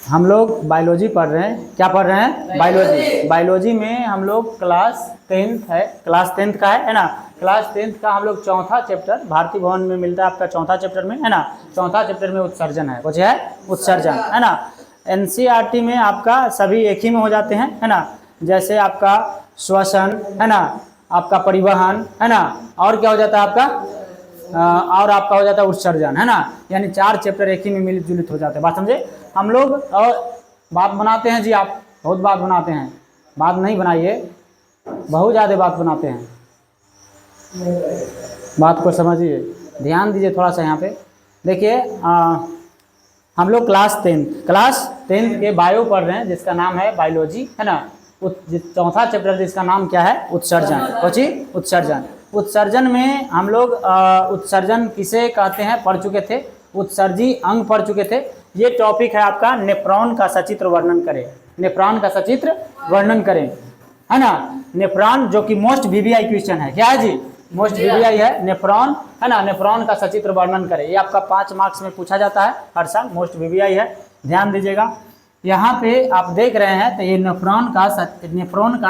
हम लोग बायोलॉजी पढ़ रहे हैं। क्या पढ़ रहे हैं? बायोलॉजी। बायोलॉजी में हम लोग क्लास 10th है, क्लास 10th का है ना। क्लास 10th का हम लोग चौथा चैप्टर भारती भवन में मिलता है आपका, चौथा चैप्टर में है ना। चौथा चैप्टर में उत्सर्जन है, कुछ है उत्सर्जन है ना। एनसीईआरटी में आपका सभी एक ही में हो जाते हैं है ना। जैसे आपका श्वसन है ना, आपका परिवहन है ना, और क्या हो जाता है आपका और आपका हो जाता है उत्सर्जन है ना। यानी 4 चैप्टर एक ही में मिलित जुलित हो जाते हैं। बात समझे? हम लोग और बात बनाते हैं जी, आप बहुत बात बनाते हैं। बात नहीं बनाइए, बहुत ज़्यादा बात बनाते हैं। बात को समझिए, ध्यान दीजिए थोड़ा सा यहाँ पे। देखिए हम लोग क्लास 10th के बायो पढ़ रहे हैं, जिसका नाम है बायोलॉजी है ना। चौथा चैप्टर जिसका नाम क्या है? उत्सर्जन। कोची? उत्सर्जन। उत्सर्जन में हम लोग उत्सर्जन किसे कहते हैं पढ़ चुके थे, उत्सर्जी अंग पढ़ चुके थे। ये टॉपिक है आपका नेफ्रॉन का सचित्र वर्णन करें। नेफ्रॉन का सचित्र वर्णन करें है ना। नेफ्रॉन जो कि मोस्ट वीवीआई क्वेश्चन है। क्या है जी? मोस्ट वीवीआई है नेफ्रॉन है ना। नेफ्रॉन का सचित्र वर्णन करें, ये आपका 5 मार्क्स में पूछा जाता है हर साल। मोस्ट वीवीआई है, ध्यान दीजिएगा। यहाँ पे आप देख रहे हैं तो ये नेफ्रॉन का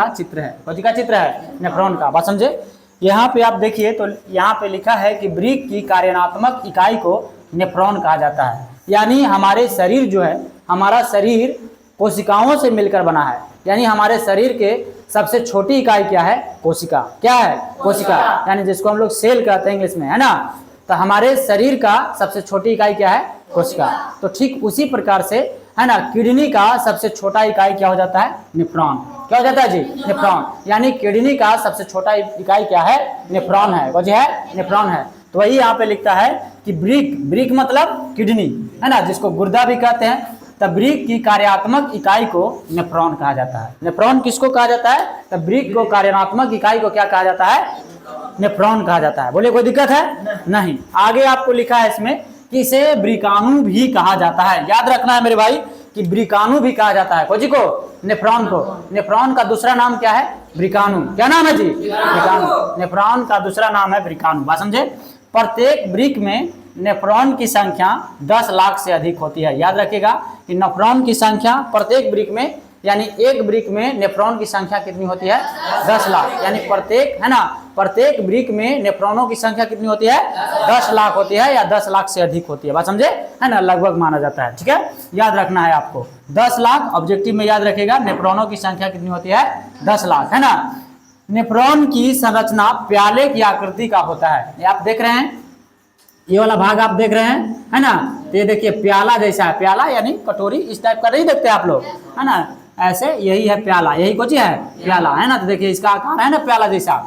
चित्र है। कौन का चित्र है? नेफ्रॉन का। बात समझे? यहाँ पे आप देखिए तो यहाँ पे लिखा है कि वृक्क की कार्यात्मक इकाई को नेफ्रॉन कहा जाता है। यानी हमारे शरीर जो है, हमारा शरीर कोशिकाओं से मिलकर बना है। यानी हमारे शरीर के सबसे छोटी इकाई क्या है? कोशिका। क्या है? कोशिका। यानी जिसको हम लोग सेल कहते हैं इंग्लिश में है ना। तो हमारे शरीर का सबसे छोटी इकाई क्या है? कोशिका। तो ठीक उसी प्रकार से है ना, किडनी का सबसे छोटा इकाई क्या हो जाता है? नेफ्रॉन। क्या हो जाता है जी? नेफ्रॉन। यानी किडनी का सबसे छोटा इकाई क्या है? नेफ्रॉन है। वो जो है नेफ्रॉन है। तो वही यहाँ पे लिखता है कि वृक्क मतलब किडनी है ना, जिसको गुर्दा भी कहते हैं। तब वृक्क की कार्यात्मक इकाई को नेफ्रॉन कहा जाता है। नेफ्रॉन किसको कहा जाता है? तब वृक्क को कार्यात्मक इकाई को क्या कहा जाता है? नेफ्रॉन कहा जाता है। बोले कोई दिक्कत है? नहीं। आगे आपको लिखा है इसमें कि इसे वृकाणु भी कहा जाता है। याद रखना है मेरे भाई कि वृकाणु भी कहा जाता है। कोजी को? नेफ्रॉन को। नेफ्रॉन का दूसरा नाम क्या है? वृकाणु। क्या नाम है जी? वृकाणु। नेफ्रॉन का दूसरा नाम है वृकाणु। बात समझे? प्रत्येक वृक्क में नेफ्रॉन की संख्या 10 लाख से अधिक होती है। याद रखिएगा कि नेफ्रॉन की संख्या प्रत्येक वृक्क में, यानी एक वृक्क में नेफ्रॉन की संख्या कितनी होती है? 10 लाख। यानी प्रत्येक है ना, प्रत्येक वृक्क में नेफ्रॉनों की संख्या कितनी होती है? 10 लाख होती है, या 10 लाख से अधिक होती है। बात समझे? है ना, लगभग माना जाता है। ठीक है, याद रखना है आपको 10 लाख। ऑब्जेक्टिव में याद रखिएगा नेफ्रॉनों की संख्या कितनी होती है? 10 लाख है ना। नेफ्रॉन की संरचना प्याले की आकृति का होता है। ये आप देख रहे हैं, ये वाला भाग आप देख रहे हैं है ना। तो ये देखिए प्याला जैसा है। प्याला यानी कटोरी, इस टाइप का नहीं देखते आप लोग है ना, ऐसे यही है प्याला। यही कुछ है प्याला है ना। तो देखिए इसका आकार है ना प्याला जैसा।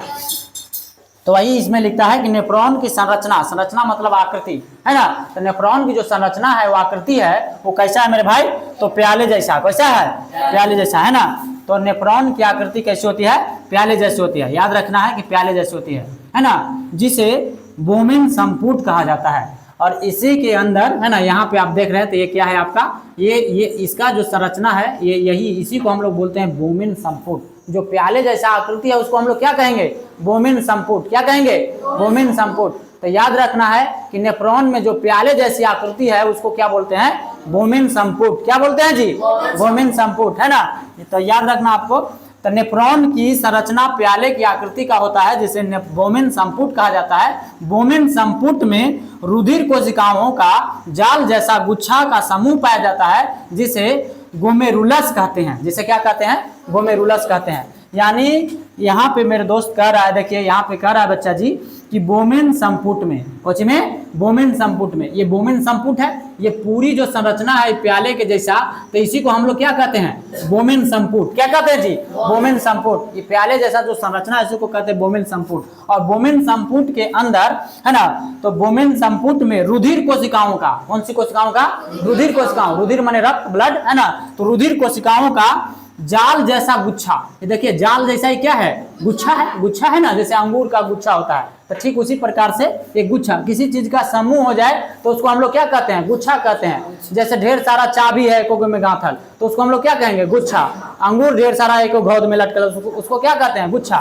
तो वही इसमें लिखता है कि नेफ्रॉन की संरचना, संरचना मतलब आकृति है ना। तो नेफ्रॉन की जो संरचना है, वो आकृति है, वो कैसा है मेरे भाई? तो प्याले जैसा। कैसा है? प्याले जैसा है ना। तो नेफ्रॉन की आकृति कैसी होती है? प्याले जैसी होती है। याद रखना है कि प्याले जैसी होती है ना, जिसे बोमेन संपुट कहा जाता है। और इसी के अंदर है ना, यहाँ पे आप देख रहे हैं तो ये क्या है आपका? ये इसका जो संरचना है, ये यही, इसी को हम लोग बोलते हैं बोमेन संपुट। जो प्याले जैसा आकृति है उसको हम लोग क्या कहेंगे? बोमेन संपुट। क्या कहेंगे? बोमेन संपुट। तो याद रखना है कि नेफ्रॉन में जो प्याले जैसी आकृति है उसको क्या बोलते हैं? बोमेन संपुट। क्या बोलते हैं जी? बोमेन संपुट है ना। तो याद रखना आपको। तो नेफ्रॉन की संरचना प्याले की आकृति का होता है, जिसे बोमेन संपुट कहा जाता है। बोमेन संपुट में रुधिर कोशिकाओं का जाल जैसा गुच्छा का समूह पाया जाता है, जिसे ग्लोमेरुलस कहते हैं। जिसे क्या कहते हैं? ग्लोमेरुलस कहते हैं। यानी यहाँ पे मेरे दोस्त कह रहा है, देखिए यहाँ पे कह रहा है बच्चा जी कि बोमेन संपुट में, कोच में बोमेन संपुट में, ये बोमेन संपुट है। ये पूरी जो संरचना है प्याले के जैसा, तो इसी को हम लोग क्या कहते हैं? बोमेन संपुट। क्या कहते हैं जी? बोमेन संपुट। ये प्याले जैसा जो संरचना है इसी को कहते हैं बोमेन संपुट। और बोमेन संपुट के अंदर है ना, तो बोमेन संपुट में रुधिर कोशिकाओं का, कौन सी कोशिकाओं का? रुधिर कोशिकाओं। रुधिर माने रक्त, ब्लड है ना। तो रुधिर कोशिकाओं का जाल जैसा गुच्छा, ये देखिए जाल जैसा ही क्या है? गुच्छा है। गुच्छा है ना, जैसे अंगूर का गुच्छा होता है, तो ठीक उसी प्रकार से एक गुच्छा, किसी चीज का समूह हो जाए तो उसको हम लोग क्या कहते हैं? गुच्छा कहते हैं। जैसे ढेर सारा चाबी है एक में गांठल, तो उसको हम लोग क्या कहेंगे? गुच्छा। अंगूर ढेर सारा एक घौद में लटकल, उसको क्या कहते हैं? गुच्छा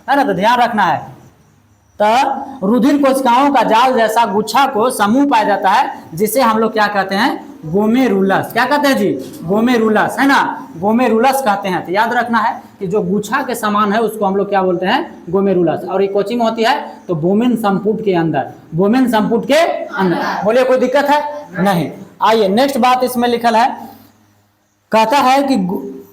है ना। तो ध्यान रखना है। तो रुधिर कोशिकाओं का जाल जैसा गुच्छा को समूह पाया जाता है, जिसे हम लोग क्या कहते हैं? गोमेरुलस। क्या कहते हैं जी? गोमेरुलस, है ना, गोमेरुलस कहते हैं। तो याद रखना है कि जो गुच्छा के समान है उसको हम लोग क्या बोलते हैं? गोमेरुलस। और ये कोचिंग होती है तो बोमेन संपुट के अंदर, बोमेन संपुट के अंदर। बोलिए कोई दिक्कत है? नहीं। आइए नेक्स्ट बात इसमें लिखल है, कहता है कि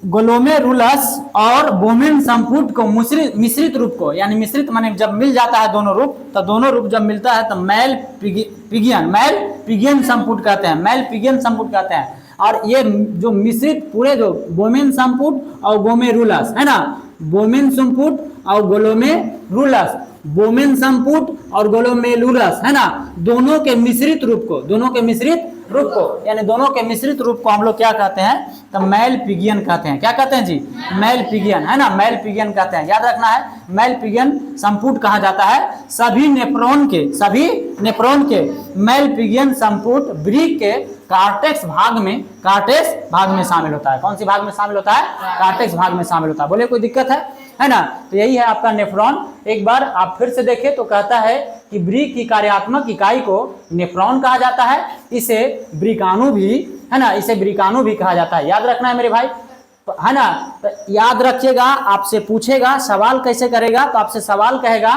ग्लोमेरुलस और बोमेन संपुट को मिश्रित रूप को, यानी मिश्रित माने जब मिल जाता है दोनों रूप, तो दोनों रूप जब मिलता है तो मैल पिगियन संपुट कहते हैं, मैल पिगियन संपुट कहते हैं। और ये जो मिश्रित पूरे जो बोमेन संपुट और गोमेरुलस, है ना, बोमेन संपुट और ग्लोमेरुलस, बोमेन संपुट और ग्लोमेरुलस, है ना, दोनों के मिश्रित रूप को, दोनों के मिश्रित रूप को, यानी दोनों के मिश्रित रूप को हम लोग क्या कहते हैं? तो मैल पिगियन कहते हैं। क्या कहते हैं जी? मैल पिगियन, है ना, मैल पिगियन कहते हैं। याद रखना है, मैल पिगियन संपुट कहा जाता है सभी नेफ्रॉन के मैल पिगियन संपुट वृक्क के कार्टेक्स भाग में शामिल होता है। कौन सी भाग में शामिल होता है? कार्टेक्स भाग में शामिल होता है। बोले कोई दिक्कत है ना? तो यही है आपका नेफ्रॉन। एक बार आप फिर से देखें तो कहता है कि वृक्क की कार्यात्मक इकाई को नेफ्रॉन कहा जाता है, इसे वृक्काणु भी, है ना, इसे वृक्काणु भी कहा जाता है। याद रखना है मेरे भाई, है ना। तो याद रखिएगा, आपसे पूछेगा सवाल कैसे करेगा, तो आपसे सवाल कहेगा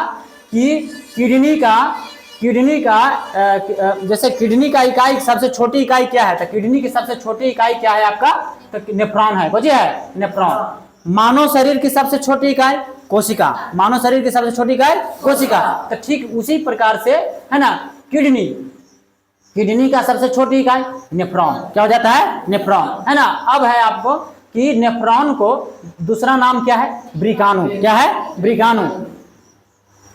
कि किडनी का जैसे किडनी का इकाई सबसे छोटी इकाई क्या है? तो किडनी की सबसे छोटी इकाई क्या है आपका? तो नेफ्रॉन है। बुझे है? नेफ्रॉन। मानव शरीर की सबसे छोटी इकाई कोशिका, मानव शरीर की सबसे छोटी इकाई कोशिका। तो ठीक उसी प्रकार से, है ना, किडनी का सबसे छोटी इकाई नेफ्रॉन। क्या हो जाता है? नेफ्रॉन, है ना। अब है आपको कि नेफ्रॉन को दूसरा नाम क्या है? वृक्काणु। क्या है? वृक्काणु।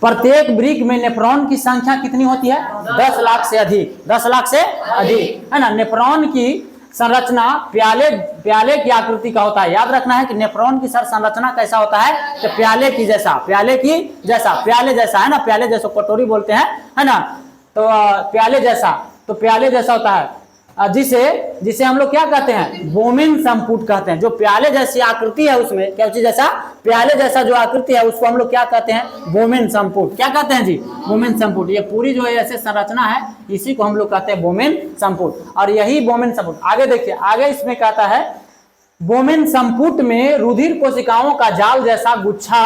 प्रत्येक वृक्क में नेफ्रॉन की संख्या कितनी होती है? 10 लाख से अधिक, 10 लाख से अधिक, है ना। नेफ्रॉन की संरचना प्याले की आकृति का होता है। याद रखना है कि नेफ्रॉन की संरचना कैसा होता है? तो प्याले जैसा, प्याले जैसा, है ना, प्याले जैसा, कटोरी बोलते हैं, है ना। तो प्याले जैसा होता है, जिसे हम लोग क्या कहते हैं? बोमेन संपुट कहते हैं। जो प्याले जैसी आकृति है उसमें, क्या चीज जैसा? प्याले जैसा जो आकृति है उसको हम लोग क्या कहते हैं? बोमेन संपुट। क्या कहते हैं जी? बोमेन संपुट। ये पूरी जो है ऐसे संरचना है, इसी को हम लोग कहते हैं बोमेन संपुट। और यही बोमेन संपुट, आगे देखिए, आगे इसमें कहता है बोमेन संपुट में रुधिर कोशिकाओं का जाल जैसा गुच्छा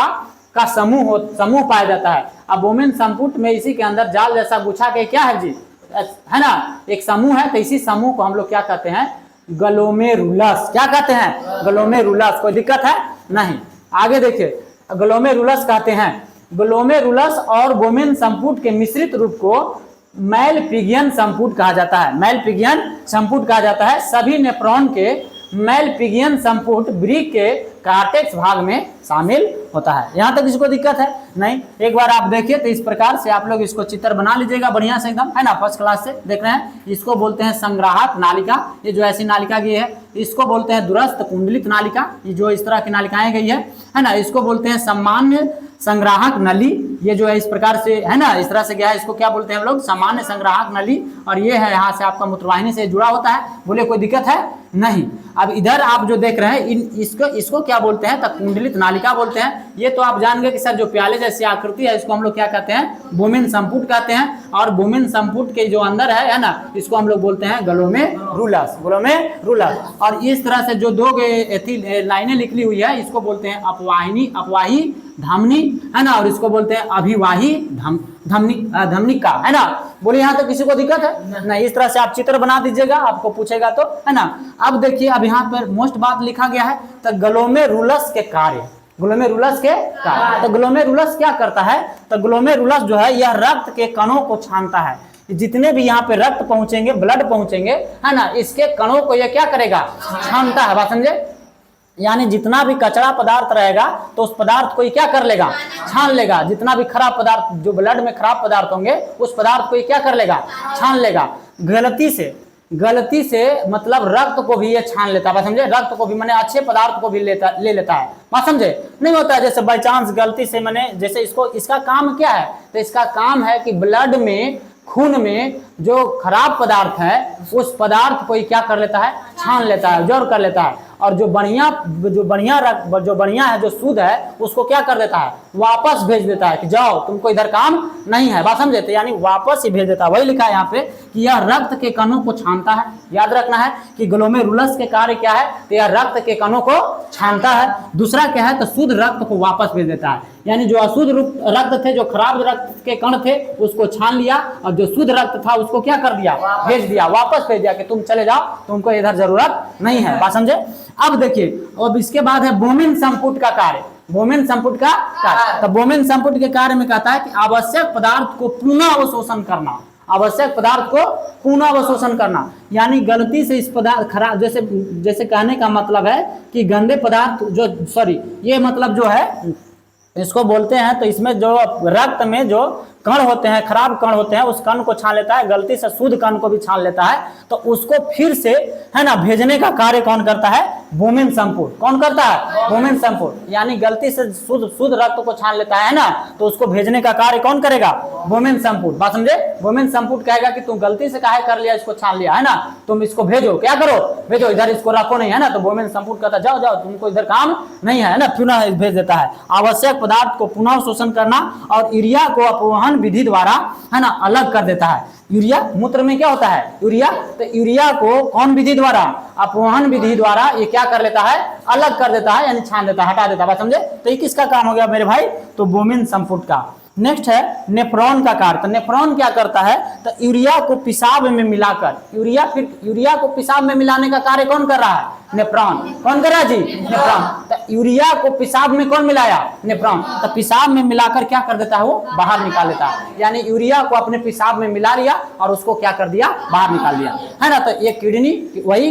का समूह पाया जाता है। अब बोमेन संपुट में इसी के अंदर जाल जैसा गुच्छा के क्या है जी? है ना, एक समूह है। तो इसी समूह को हम लोग क्या कहते हैं? ग्लोमेरुलस। क्या कहते हैं? ग्लोमेरुलस। कोई दिक्कत है? नहीं। आगे देखिए, ग्लोमेरुलस कहते हैं। ग्लोमेरुलस और बोमेन संपुट के मिश्रित रूप को मैल पिगियन संपुट कहा जाता है। मैल पिगियन संपुट कहा जाता है। सभी नेफ्रॉन के मैल पिगियन संपुट वृक्क के कार्टेक्स भाग में शामिल होता है। यहाँ तक इसको दिक्कत है? नहीं। एक बार आप देखिए तो इस प्रकार से आप लोग इसको चित्र बना लीजिएगा बढ़िया से एकदम, है ना, फर्स्ट क्लास से देख रहे हैं। इसको बोलते हैं संग्राहक नालिका। ये जो ऐसी नालिका की है इसको बोलते हैं दुरस्थ कुंडलित नालिका। ये जो इस तरह की नालिकाएं गई है ना, इसको बोलते हैं सामान्य संग्राहक नली। ये जो है इस प्रकार से, है ना, इस तरह से गया है, इसको क्या बोलते हैं हम लोग? सामान्य संग्राहक नली। और ये है यहाँ से आपका मूत्रवाहिनी से जुड़ा होता है। बोले कोई दिक्कत है? नहीं। अब इधर आप जो देख रहे हैं इसको क्या बोलते हैं? तो कुंडलित नालिका बोलते हैं। ये तो आप जान गए कि सर जो प्याले जैसी आकृति है इसको हम लोग क्या कहते हैं? बोमेन संपुट कहते हैं। और बोमेन संपुट के जो अंदर है ना, इसको हम लोग बोलते हैं ग्लोमेरुलस। और इस तरह से जो दो लाइनें लिखी हुई है इसको बोलते हैं अपवाही धमनी, है ना, और इसको बोलते हैं अभिवाही धमनिका, है ना। बोले यहाँ तो किसी को दिक्कत है? नहीं। इस तरह से आप चित्र बना दीजिएगा, आपको पूछेगा तो, है ना। अब देखिए, अब यहाँ पर मोस्ट बात लिखा गया है तो ग्लोमेरुलस के कार्य। तो ग्लोमेरुलस क्या करता है? तो ग्लोमेरुलस जो है यह रक्त के कणों को छानता है। जितने भी यहाँ पे रक्त पहुंचेंगे, ब्लड पहुंचेंगे, है ना, इसके कणों को यह क्या करेगा? छानता है। बात समझे? यानी जितना भी कचरा पदार्थ रहेगा तो उस पदार्थ को ये क्या कर लेगा? छान लेगा। जितना भी खराब पदार्थ, जो ब्लड में खराब पदार्थ होंगे, उस पदार्थ को ये क्या कर लेगा? छान लेगा। गलती से मतलब रक्त को भी ये छान लेता है। बात समझे? रक्त को भी माने अच्छे पदार्थ को भी ले लेता है। बात समझे? नहीं होता है जैसे बाई चांस गलती से, मैंने जैसे इसका काम क्या है? तो इसका काम है कि ब्लड में, खून में जो खराब पदार्थ है उस पदार्थ को क्या कर लेता है? छान लेता है, जोड़ कर लेता है। और जो बढ़िया है, जो शुद्ध है, उसको क्या कर देता है, वापस भेज देता है कि जाओ तुमको इधर काम नहीं है। बात समझे? तो यानी वापस ही भेज देता है। वही लिखा है यहाँ पे कि यह रक्त के कणों को छानता है। याद रखना है कि ग्लोमेरुलस के कार्य क्या है, तो यह रक्त के कणों को छानता है। दूसरा क्या है, तो शुद्ध रक्त को वापस भेज देता है। यानी जो अशुद्ध रक्त थे, जो खराब रक्त के कण थे, उसको छान लिया, और जो शुद्ध रक्त था उसको क्या कर दिया, भेज दिया, वापस भेज दिया कि तुम चले जाओ, तुमको इधर जरूरत नहीं है। बात समझे? अब देखिए, अब इसके बाद है बोमेन संपुट का कार्य। बोमेन संपुट का कार्य, तो बोमेन संपुट के कार्य में कहता है कि आवश्यक पदार्थ को पुनः अवशोषण करना। आवश्यक पदार्थ को पुनः अवशोषण करना, यानी गलती से इस पदार्थ खराब, जैसे कहने का मतलब है कि गंदे पदार्थ ये मतलब जो है, इसको बोलते हैं, तो इसमें जो रक्त में जो कण होते हैं, खराब कण होते हैं, उस कण को छान लेता है, गलती से शुद्ध कण को भी छान लेता है, तो उसको फिर से है ना भेजने का कार्य कौन करता है, बोमेन संपुट। कौन करता है? बोमेन संपुट। यानी गलती से शुद्ध रक्त को छान लेता है ना, तो उसको भेजने का कार्य कौन करेगा? बोमेन संपुट। बात समझे? बोमेन संपुट कहेगा कि तुम गलती से काहे कर लिया, इसको छान लिया है ना, तुम इसको भेजो, क्या करो, भेजो, इधर इसको रखो नहीं, है ना। तो बोमेन संपुट कहता है जाओ जाओ, तुमको इधर काम नहीं है ना, पुनः भेज देता है। आवश्यक पदार्थ को पुनः शोषण करना, और यूरिया को अपवहन विधि द्वारा है ना अलग कर देता है। यूरिया मूत्र में क्या होता है, यूरिया, तो यूरिया को कौन विधि द्वारा, अपवहन विधि द्वारा ये क्या कर लेता है, अलग कर देता है, यानी छान देता है, हटा देता है। समझे? तो ये किसका काम हो गया मेरे भाई, तो बोमेन संपुट का। नेक्स्ट है नेफ्रॉन का कार्य। तो नेफ्रॉन क्या करता है, तो यूरिया को पेशाब में मिलाकर, यूरिया को पेशाब में मिलाने का कार्य कौन कर रहा है, नेफ्रॉन। कौन कर रहा है जी, नेफ्रॉन। तो यूरिया को पेशाब में कौन मिलाया, नेफ्रॉन। तो पेशाब में मिलाकर क्या कर देता है, वो बाहर निकाल देता है। यानी यूरिया को अपने पेशाब में मिला लिया और उसको क्या कर दिया, बाहर निकाल दिया, है ना। तो ये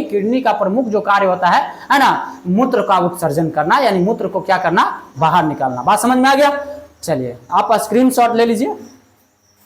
किडनी का प्रमुख जो कार्य होता है ना, मूत्र का उत्सर्जन करना, यानी मूत्र को क्या करना, बाहर निकालना। बात समझ में आ गया? चलिए आप स्क्रीनशॉट ले लीजिए।